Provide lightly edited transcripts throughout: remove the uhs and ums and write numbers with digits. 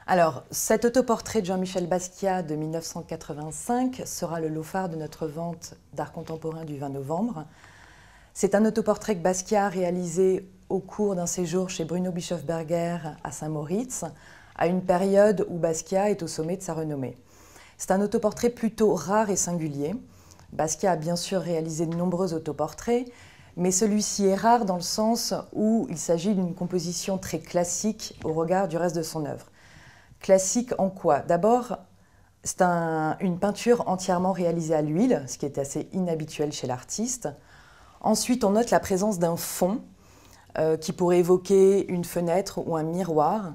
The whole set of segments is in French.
Alors, cet autoportrait de Jean-Michel Basquiat de 1985 sera le lot phare de notre vente d'art contemporain du 20 novembre. C'est un autoportrait que Basquiat a réalisé au cours d'un séjour chez Bruno Bischofberger à Saint-Moritz, à une période où Basquiat est au sommet de sa renommée. C'est un autoportrait plutôt rare et singulier. Basquiat a bien sûr réalisé de nombreux autoportraits, mais celui-ci est rare dans le sens où il s'agit d'une composition très classique au regard du reste de son œuvre. Classique en quoi? D'abord, c'est une peinture entièrement réalisée à l'huile, ce qui est assez inhabituel chez l'artiste. Ensuite, on note la présence d'un fond qui pourrait évoquer une fenêtre ou un miroir,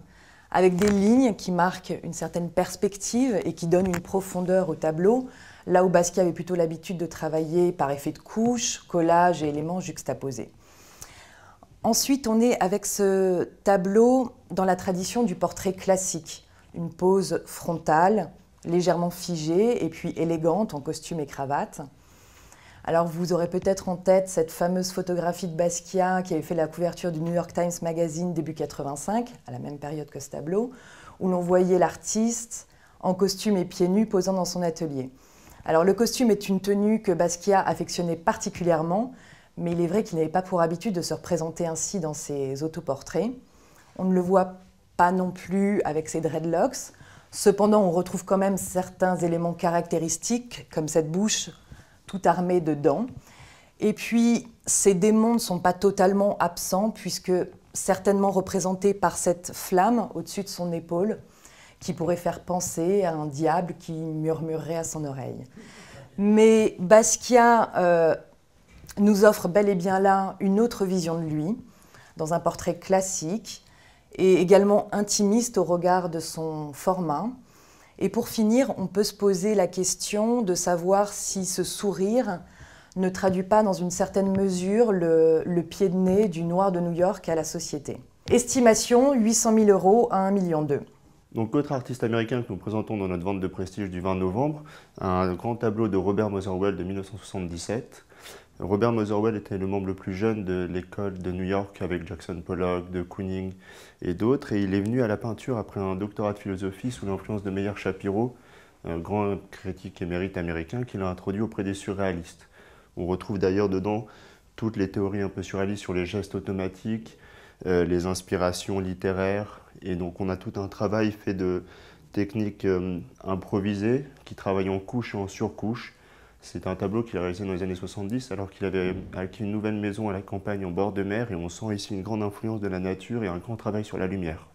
avec des lignes qui marquent une certaine perspective et qui donnent une profondeur au tableau, là où Basquiat avait plutôt l'habitude de travailler par effet de couche, collage et éléments juxtaposés. Ensuite, on est avec ce tableau dans la tradition du portrait classique, une pose frontale, légèrement figée et puis élégante en costume et cravate. Alors vous aurez peut-être en tête cette fameuse photographie de Basquiat qui avait fait la couverture du New York Times Magazine début 85, à la même période que ce tableau, où l'on voyait l'artiste en costume et pieds nus posant dans son atelier. Alors le costume est une tenue que Basquiat affectionnait particulièrement, mais il est vrai qu'il n'avait pas pour habitude de se représenter ainsi dans ses autoportraits. On ne le voit pas non plus avec ses dreadlocks. Cependant, on retrouve quand même certains éléments caractéristiques, comme cette bouche tout armée de dents. Et puis, ces démons ne sont pas totalement absents, puisque certainement représentés par cette flamme au-dessus de son épaule, qui pourrait faire penser à un diable qui murmurerait à son oreille. Mais Basquiat nous offre bel et bien là une autre vision de lui, dans un portrait classique et également intimiste au regard de son format. Et pour finir, on peut se poser la question de savoir si ce sourire ne traduit pas dans une certaine mesure le pied de nez du noir de New York à la société. Estimation 800 000 € à 1,2 million. Donc, autre artiste américain que nous présentons dans notre vente de prestige du 20 novembre, un grand tableau de Robert Motherwell de 1977. Robert Motherwell était le membre le plus jeune de l'école de New York avec Jackson Pollock, de Kooning et d'autres. Et il est venu à la peinture après un doctorat de philosophie sous l'influence de Meyer Shapiro, un grand critique émérite américain qui l'a introduit auprès des surréalistes. On retrouve d'ailleurs dedans toutes les théories un peu surréalistes sur les gestes automatiques, les inspirations littéraires. Et donc on a tout un travail fait de techniques improvisées qui travaillent en couches et en surcouches. C'est un tableau qu'il a réalisé dans les années 70 alors qu'il avait acquis une nouvelle maison à la campagne en bord de mer et on sent ici une grande influence de la nature et un grand travail sur la lumière.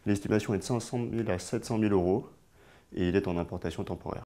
L'estimation est de 500 000 à 700 000 € et il est en importation temporaire.